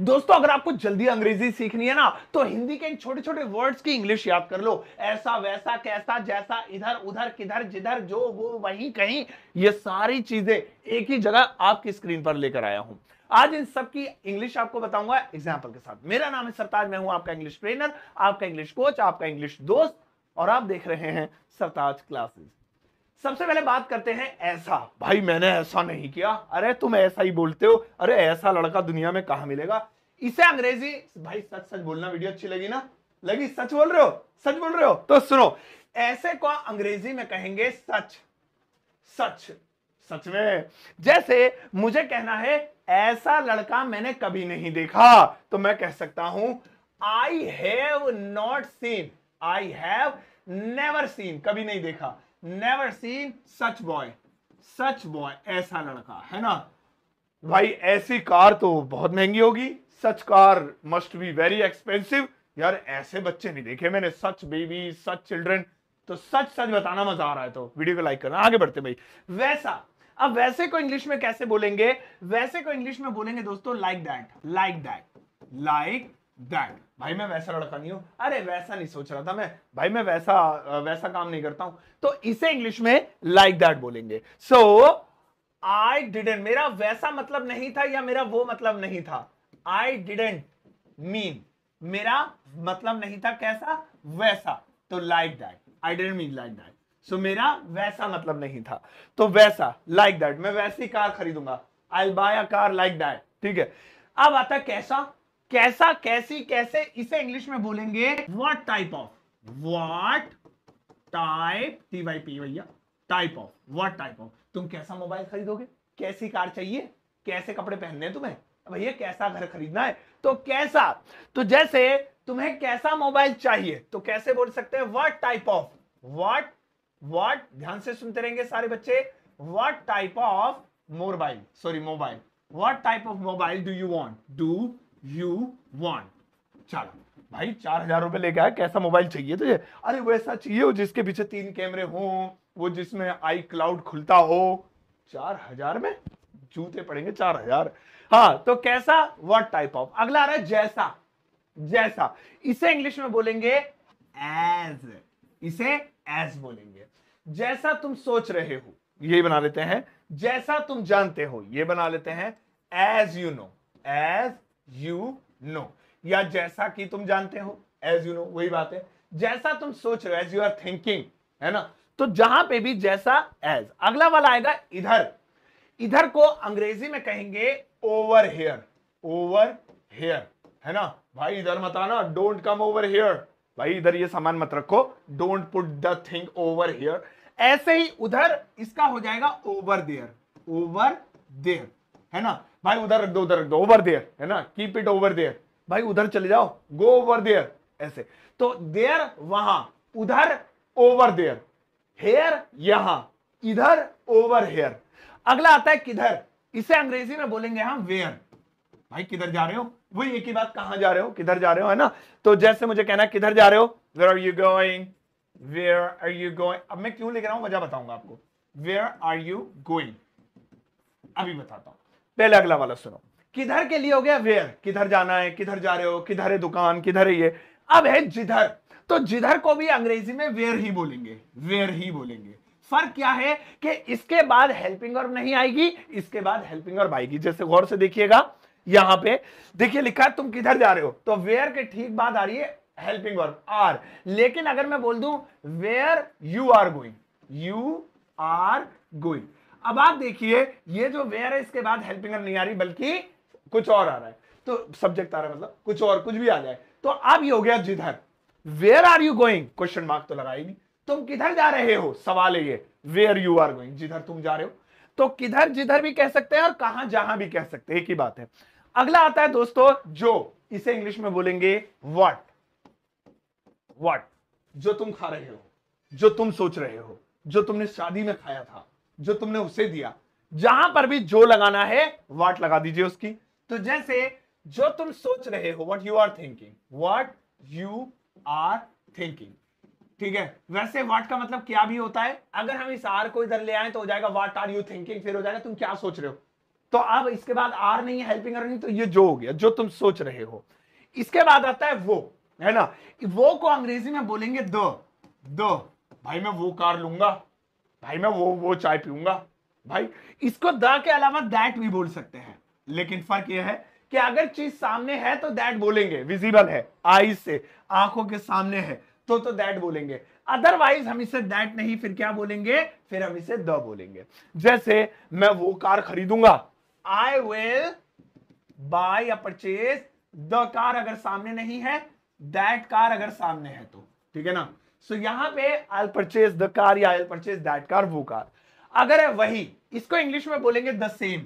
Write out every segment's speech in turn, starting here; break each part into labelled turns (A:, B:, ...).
A: दोस्तों अगर आपको जल्दी अंग्रेजी सीखनी है ना तो हिंदी के इन छोटे छोटे वर्ड्स की इंग्लिश याद कर लो। ऐसा वैसा कैसा जैसा इधर उधर किधर जिधर जो वो वहीं कहीं, ये सारी चीजें एक ही जगह आपकी स्क्रीन पर लेकर आया हूं। आज इन सब की इंग्लिश आपको बताऊंगा एग्जाम्पल के साथ। मेरा नाम है सरताज, मैं हूं आपका इंग्लिश ट्रेनर, आपका इंग्लिश कोच, आपका इंग्लिश दोस्त, और आप देख रहे हैं सरताज क्लासेस। सबसे पहले बात करते हैं ऐसा। भाई मैंने ऐसा नहीं किया, अरे तुम ऐसा ही बोलते हो, अरे ऐसा लड़का दुनिया में कहां मिलेगा। इसे अंग्रेजी, भाई सच सच बोलना। वीडियो अच्छी लगी ना? लगी? सच बोल रहे हो? सच बोल रहे हो तो सुनो, ऐसे को अंग्रेजी में कहेंगे सच। सच, सच में। जैसे मुझे कहना है ऐसा लड़का मैंने कभी नहीं देखा, तो मैं कह सकता हूं I have not seen, I have never seen, कभी नहीं देखा, नेवर सीन सच बॉय, सच बॉय, ऐसा लड़का, है ना। भाई ऐसी कार तो बहुत महंगी होगी, such car must be very expensive. यार ऐसे बच्चे नहीं देखे मैंने, सच बेबी, सच चिल्ड्रन। तो सच सच बताना, मजा आ रहा है तो वीडियो को लाइक करना। आगे बढ़ते भाई। वैसा, अब वैसे को इंग्लिश में कैसे बोलेंगे? वैसे को इंग्लिश में बोलेंगे दोस्तों like that, like that, like that. भाई मैं वैसा लड़का नहीं हूं, अरे वैसा नहीं सोच रहा था मैं, भाई मैं वैसा काम नहीं करता हूं, तो इसे इंग्लिश में लाइक दैट बोलेंगे। सो आई डिडेंट, मेरा वैसा मतलब नहीं था या मेरा वो मतलब नहीं था। आई डिडेंट मीन, मेरा मतलब नहीं था कैसा, वैसा, तो like that. I didn't mean like that, so मेरा वैसा मतलब नहीं था, तो वैसा, लाइक दैट। मैं वैसी कार खरीदूंगा, I will buy a car like that. ठीक है, अब आता है कैसा। कैसा, कैसी, कैसे, इसे इंग्लिश में बोलेंगे what type of, what type, TYP भैया, type of, what type of. तुम कैसा मोबाइल खरीदोगे, कैसी कार चाहिए, कैसे कपड़े पहनने हैं तुम्हें, भैया कैसा घर खरीदना है, तो कैसा। तो जैसे तुम्हें कैसा मोबाइल चाहिए तो कैसे बोल सकते हैं, what type of, what, what, ध्यान से सुनते रहेंगे सारे बच्चे, what type of mobile, sorry mobile, what type of mobile do you want, do you want. चलो भाई 4,000 रुपए लेके आया, कैसा मोबाइल चाहिए तुझे? अरे वैसा चाहिए वो जिसके पीछे 3 कैमरे हो, वो जिसमें आई क्लाउड खुलता हो। 4,000 में जूते पड़ेंगे 4,000। हाँ तो कैसा, व्हाट टाइप ऑफ। अगला आ रहा है जैसा। जैसा, इसे इंग्लिश में बोलेंगे एज, इसे एज बोलेंगे। जैसा तुम सोच रहे हो, ये बना लेते हैं। जैसा तुम जानते हो, ये बना लेते हैं as you know, as you know, या जैसा कि तुम जानते हो, एज यू नो, वही बात है। जैसा तुम सोच रहे हो, एज यू आर थिंकिंग, है ना। तो जहां पे भी जैसा, एज। अगला वाला आएगा इधर। इधर को अंग्रेजी में कहेंगे ओवर हियर, ओवर हियर, है ना। भाई इधर मत आना, डोंट कम ओवर हियर, भाई इधर ये सामान मत रखो, don't put the thing over here. ऐसे ही उधर इसका हो जाएगा ओवर देयर, ओवर देयर, है ना। भाई उधर रख दो, उधर रख दो, ओवर देयर, है ना, कीप इट ओवर देयर। भाई उधर चले जाओ, गो ओवर देयर, ऐसे। तो देयर वहां, उधर ओवर देयर, हेयर यहां, इधर ओवर हेयर। अगला आता है किधर। इसे अंग्रेजी में बोलेंगे हम वेयर। भाई किधर जा रहे हो, वही एक ही बात, कहां जा रहे हो, किधर जा रहे हो, है ना। तो जैसे मुझे कहना है किधर जा रहे हो, where are you going, where are you going. अब मैं क्यों लिख रहा हूं वजह बताऊंगा आपको, वेयर आर यू गोइंग, अभी बताता हूं। पहले अगला वाला सुनो। किधर के लिए हो गया वेयर, किधर जाना है, किधर जा रहे हो, किधर है दुकान, किधर है ये। अब है जिधर, तो जिधर को भी अंग्रेजी में वेयर ही बोलेंगे, वेयर ही बोलेंगे। फर्क क्या है कि इसके बाद हेल्पिंग वर्ब नहीं आएगी, इसके बाद हेल्पिंग वर्ब आएगी। जैसे गौर से देखिएगा, यहां पे देखिए लिखा है तुम किधर जा रहे हो, तो वेयर के ठीक बाद आ रही है हेल्पिंग वर्ब आर। लेकिन अगर मैं बोल दूं where you are going, you are going, अब आप देखिए ये जो वेयर है इसके बाद हेल्पिंग वर्ब नहीं आ रही बल्कि कुछ और आ रहा है, तो सब्जेक्ट आ रहा है, मतलब कुछ और, कुछ भी आ जाए। तो अब ये हो गया जिधर। Where are you going, question mark तो लगा ही नहीं, तुम किधर जा रहे हो, सवाल है ये, वेयर यू आर गोइंग, जिधर तुम जा रहे हो। तो किधर जिधर भी कह सकते हैं और कहां जहां भी कह सकते हैं, एक ही बात है। अगला आता है दोस्तों जो, इसे इंग्लिश में बोलेंगे व्हाट। व्हाट, जो तुम खा रहे हो, जो तुम सोच रहे हो, जो तुमने शादी में खाया था, जो तुमने उसे दिया। जहां पर भी जो लगाना है व्हाट लगा दीजिए उसकी। तो जैसे जो तुम सोच रहे हो, what you are thinking, what you are thinking. ठीक है, वैसे व्हाट का मतलब क्या भी होता है। अगर हम इस आर को इधर ले आए तो हो जाएगा व्हाट आर यू थिंकिंग, फिर हो जाएगा तुम क्या सोच रहे हो, तो अब इसके बाद आर नहीं है, हेल्पिंग नहीं, तो ये जो हो गया जो तुम सोच रहे हो। इसके बाद आता है वो, है ना, वो को अंग्रेजी में बोलेंगे दो। भाई मैं वो कार लूंगा, भाई मैं वो चाय पीऊंगा। भाई इसको द के अलावा दैट भी बोल सकते हैं, लेकिन फर्क यह है कि अगर चीज सामने है तो दैट बोलेंगे, विजिबल है आईज से, आंखों के सामने है तो दैट बोलेंगे। अदरवाइज हम इसे दैट नहीं, फिर क्या बोलेंगे, फिर हम इसे द बोलेंगे। जैसे मैं वो कार खरीदूंगा, आई विल बाय या परचेज द कार, अगर सामने नहीं है, दैट कार अगर सामने है तो, ठीक है ना। सो यहां पे आई परचेज द कार या आई परचेज दैट कार, वो कार। अगर है वही, इसको इंग्लिश में बोलेंगे द सेम।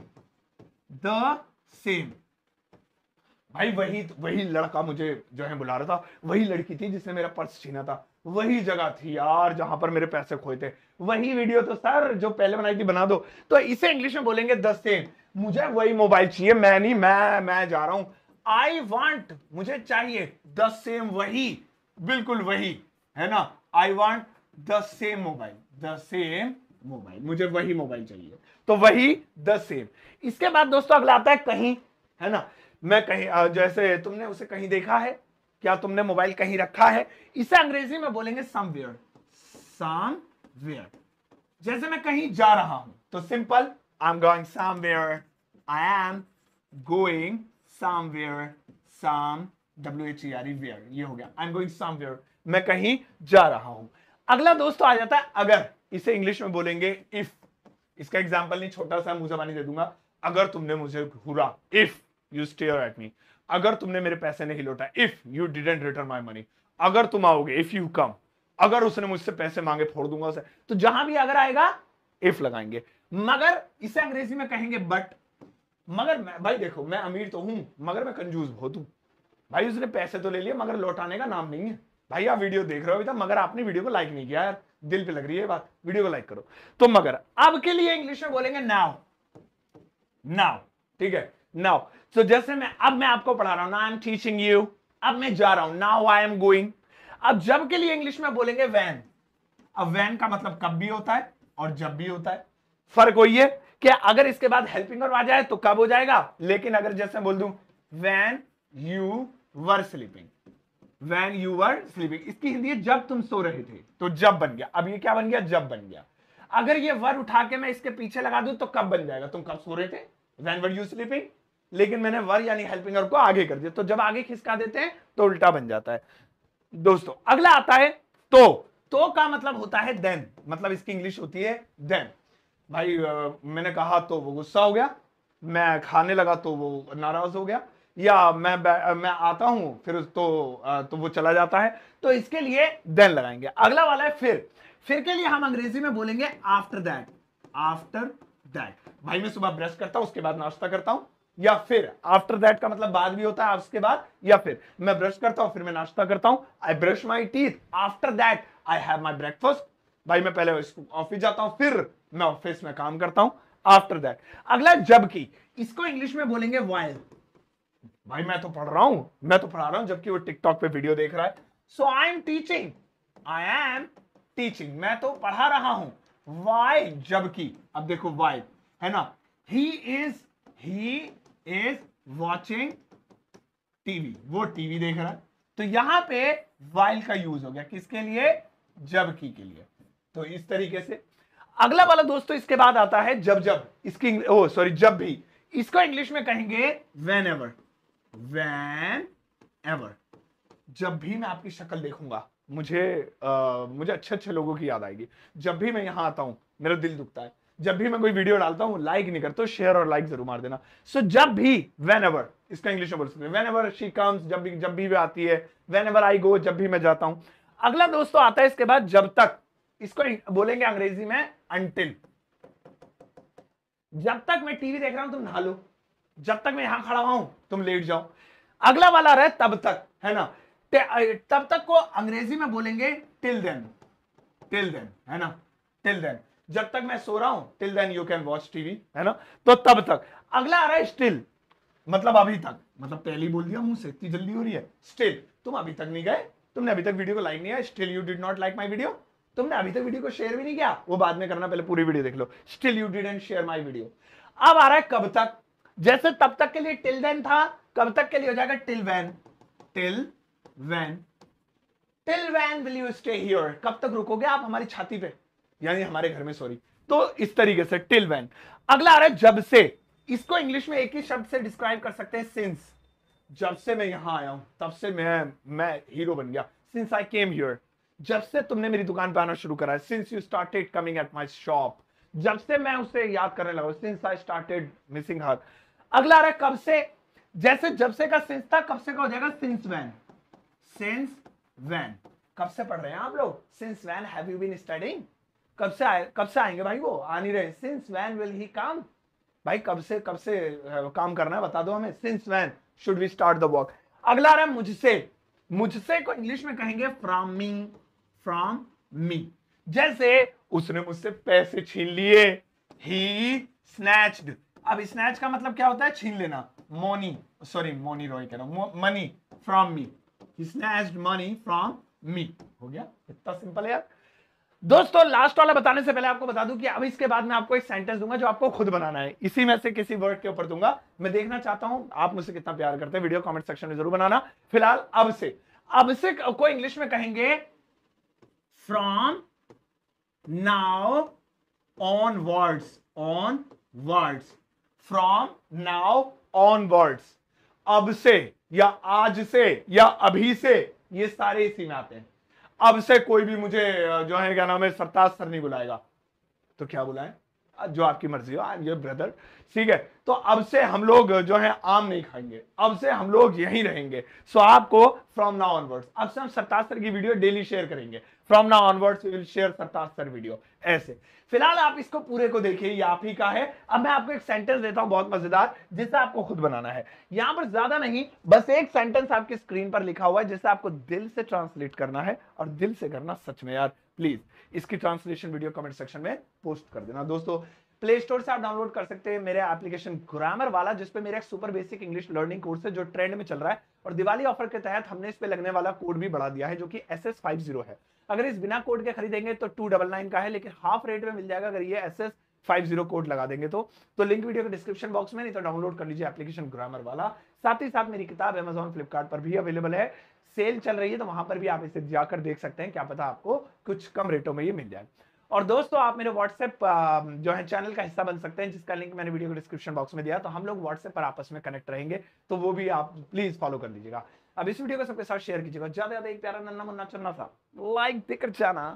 A: भाई वही लड़का मुझे जो है बुला रहा था, वही लड़की थी जिसने मेरा पर्स छीना था, वही जगह थी यार जहां पर मेरे पैसे खोए थे, वही वीडियो तो सर जो पहले बनाई थी बना दो। तो इसे इंग्लिश में बोलेंगे द सेम। मुझे वही मोबाइल चाहिए, मैं जा रहा हूं, आई वांट, मुझे चाहिए, द सेम, वही, बिल्कुल वही, है ना, I want the same mobile, मुझे वही मोबाइल चाहिए, तो वही द सेम। इसके बाद दोस्तों अगला आता है कहीं, है ना, मैं कहीं, जैसे तुमने उसे कहीं देखा है, क्या तुमने मोबाइल कहीं रखा है, इसे अंग्रेजी में बोलेंगे समवेयर। जैसे मैं कहीं जा रहा हूं तो simple, I am going somewhere, I am going somewhere, where, ये हो गया, आई एम गोइंग समवेयर, मैं कहीं जा रहा हूं। अगला दोस्तों आ जाता है अगर, इसे इंग्लिश में बोलेंगे इफ। इसका एग्जांपल नहीं, छोटा सा मुंह जबानी दे दूंगा, अगर तुमने मुझे घूरा, if you stare at me, अगर तुमने मेरे पैसे नहीं लौटा, if you didn't return my money, अगर तुम आओगे, इफ यू कम, अगर उसने मुझसे पैसे मांगे फोड़ दूंगा उसे। तो जहां भी अगर आएगा इफ लगाएंगे। मगर इसे अंग्रेजी में कहेंगे बट। मगर भाई देखो मैं अमीर तो हूं मगर मैं कंजूस बहुत हूं। भाई उसने पैसे तो ले लिए मगर लौटाने का नाम नहीं है। भाई आप वीडियो देख रहे हो अभी तक मगर आपने वीडियो को लाइक नहीं किया यार, दिल पे लग रही है बात, वीडियो को लाइक करो। तो मगर अब के लिए इंग्लिश में बोलेंगे नाउ, ठीक है, नाउ। तो जैसे मैं आपको पढ़ा रहा हूं ना, आई एम टीचिंग यू, अब मैं जा रहा हूं, नाउ आई एम गोइंग। अब जब के लिए इंग्लिश में बोलेंगे वैन। अब वैन का मतलब कब भी होता है और जब भी होता है। फर्क वही है कि अगर इसके बाद हेल्पिंग वर्ब आ जाए तो कब हो जाएगा, लेकिन अगर जैसे बोल दूं when you were sleeping, when you were sleeping, इसकी हिंदी है जब तुम सो रहे थे, तो जब बन गया। अब ये क्या बन गया, जब बन गया। अगर ये वर उठा के मैं इसके पीछे लगा दूं तो कब बन जाएगा, तुम कब सो रहे थे, वैन वर यू स्लीपिंग। लेकिन मैंने वर यानी हेल्पिंग वर्ब को आगे कर दिया, तो जब आगे खिसका देते हैं तो उल्टा बन जाता है। दोस्तों अगला आता है तो का मतलब होता है देन, मतलब इसकी इंग्लिश होती है देन। भाई मैंने कहा तो वो गुस्सा हो गया, मैं खाने लगा तो वो नाराज हो गया, या मैं आता हूं फिर तो वो चला जाता है। तो इसके लिए देन लगाएंगे। अगला वाला है फिर के लिए हम अंग्रेजी में बोलेंगे आफ्टर दैट। भाई मैं सुबह ब्रश करता हूं उसके बाद नाश्ता करता हूं, या फिर आफ्टर दैट का मतलब बाद भी होता है उसके बाद, या फिर मैं ब्रश करता हूं फिर मैं नाश्ता करता हूं, I brush my teeth after that I have my breakfast. भाई मैं पहले ऑफिस जाता हूं फिर मैं ऑफिस में काम करता हूं, आफ्टर दैट। अगला जबकि, इसको इंग्लिश में बोलेंगे व्हाइल। भाई मैं तो पढ़ा रहा हूं जबकि वो टिकटॉक पे वीडियो देख रहा है। सो आई एम टीचिंग, मैं तो पढ़ा रहा हूं, व्हाइल, जबकि। अब देखो व्हाइल है ना, ही इज वॉचिंग टीवी, वो टीवी देख रहा है। तो यहां पे व्हाइल का यूज हो गया किसके लिए, जबकि के लिए। तो इस तरीके से अगला वाला दोस्तों इसके बाद आता है जब इसकी जब भी, इसको इंग्लिश में कहेंगे वेन एवर। जब भी मैं आपकी शक्ल देखूंगा मुझे अच्छे लोगों की याद आएगी। जब भी मैं यहां आता हूं मेरा दिल दुखता है। जब भी मैं कोई वीडियो डालता हूं लाइक नहीं करते, शेयर और लाइक जरूर मार देना। सो जब भी, वेन एवर, इसका इंग्लिश में बोल सकते हैं वेन एवर शी कम्स, जब भी वे आती है, वेन एवर आई गो, जब भी मैं जाता हूं। अगला दोस्तों आता है इसके बाद जब तक, इसको बोलेंगे अंग्रेजी में अंटिल। जब तक मैं टीवी देख रहा हूं तुम नहा लो, जब तक मैं यहां खड़ा हूं तुम लेट जाओ। अगला वाला रहे तब तक, है ना, तब तक को अंग्रेजी में बोलेंगे टिल देन, है ना, टिल देन। जब तक मैं सो रहा हूं till then you can watch TV, है ना, तो तब तक। अगला आ रहा है स्टिल, मतलब अभी तक, मतलब पहले ही बोल दिया मुंह से, इतनी जल्दी हो रही है। स्टिल, तुम अभी तक नहीं गए, तुमने अभी तक वीडियो को लाइक नहीं किया, still you did not like my video, तुमने अभी तक वीडियो को शेयर भी नहीं किया, वो बाद में करना, पहले पूरी वीडियो देख लो। Still you didn't share my video. अब आ रहा है कब तक, जैसे तब तक के लिए टिल देन था, कब तक के लिए हो जाएगा till when, till when, till when will you stay here, कब तक रुकोगे आप हमारी छाती पे, यानी हमारे घर में, सॉरी। तो इस तरीके से टिल वैन। अगला आ रहा है जब से। इसको इंग्लिश में एक ही शब्द से डिस्क्राइब कर सकते हैं, सिंस। जब से मैं यहां आया हूं तब से मैं हीरो बन गया, सिंस आई केम हियर, जब से तुमने मेरी दुकान पे आना शुरू करा है, since you started coming at my shop, जब से मैं उसे याद करने लगा, सिंस आई स्टार्टेड मिसिंग हर। अगला आ रहा है कब से। जैसे जब से का सिंस था, कब से का हो जाएगा सिंस व्हेन, सिंस व्हेन। कब से पढ़ रहे हैं आप लोग, since when have you been studying, कब से आएंगे भाई, वो आ नहीं रहे, since when will he come, भाई कब से काम करना है बता दो हमें, since when should we start the work. अगला आ रहा है मुझसे। मुझसे को इंग्लिश में कहेंगे फ्रॉम मी, फ्रॉम मी। जैसे उसने मुझसे पैसे छीन लिए, ही स्नैच्ड। अब स्नैच का मतलब क्या होता है, छीन लेना, मोनी, सॉरी मोनी रॉय कह रहा हूं, money from me, he snatched money from me. हो गया, इतना सिंपल है यार। दोस्तों लास्ट वाला बताने से पहले आपको बता दूं कि अब इसके बाद मैं आपको एक सेंटेंस दूंगा जो आपको खुद बनाना है, इसी में से किसी वर्ड के ऊपर दूंगा। मैं देखना चाहता हूं आप मुझसे कितना प्यार करते हैं, वीडियो कमेंट सेक्शन में जरूर बनाना। फिलहाल अब से को इंग्लिश में कहेंगे from now onwards, onwards, from now onwards. अब से या आज से या अभी से, ये सारे इसी में आते हैं। अब से कोई भी मुझे जो है क्या नाम है सरताज सर नहीं बुलाएगा, तो क्या बुलाएं, जो आपकी मर्जी हो, आई एम योर ब्रदर, ठीक है। तो अब से हम लोग जो है आम नहीं खाएंगे, अब से हम लोग यहीं रहेंगे। सो आपको फ्रॉम नाउ ऑनवर्ड्स, अब से हम सरताज सर की वीडियो डेली शेयर करेंगे, from now onwards we will share Sartaj sir video, ऐसे। फिलहाल आप इसको पूरे को देखिए, ये आप ही का है। अब मैं आपको एक सेंटेंस देता हूं बहुत मजेदार, जिसे आपको खुद बनाना है। यहां पर ज्यादा नहीं, बस एक सेंटेंस आपकी स्क्रीन पर लिखा हुआ है, जिसे आपको दिल से ट्रांसलेट करना है, और दिल से करना सच में यार, प्लीज इसकी ट्रांसलेशन वीडियो कमेंट सेक्शन में पोस्ट कर देना। दोस्तों प्ले स्टोर से आप डाउनलोड कर सकते हैं मेरे एप्लीकेशन ग्रामर वाला, जिसपे मेरा एक super basic English learning course है जो ट्रेंड में चल रहा है, और दिवाली ऑफर के तहत हमने इस पे लगने वाला कोड भी बढ़ा दिया है, जो कि SS50 है। अगर इस बिना कोड के खरीदेंगे तो 299 का है, लेकिन हाफ रेट में मिल जाएगा अगर ये SS50 कोड लगा देंगे तो लिंक वीडियो के डिस्क्रिप्शन बॉक्स में, नहीं तो डाउनलोड कर लीजिए एप्लीकेशन ग्रामर वाला। साथ ही साथ मेरी किताब Amazon फ्लिपकार्ट पर भी अवेलेबल है, सेल चल रही है, तो वहां पर भी आप इसे जाकर देख सकते हैं, क्या पता आपको कुछ कम रेटों में ये मिल जाए। और दोस्तों आप मेरे व्हाट्सएप जो है चैनल का हिस्सा बन सकते हैं, जिसका लिंक मैंने वीडियो के डिस्क्रिप्शन बॉक्स में दिया, तो हम लोग व्हाट्सएप पर आपस में कनेक्ट रहेंगे, तो वो भी आप प्लीज फॉलो कर लीजिएगा। अब इस वीडियो को सबके साथ शेयर कीजिएगा, ज्यादा ज्यादा एक प्यारा नन्ना मुन्ना चन्ना सा लाइक देकर जाना।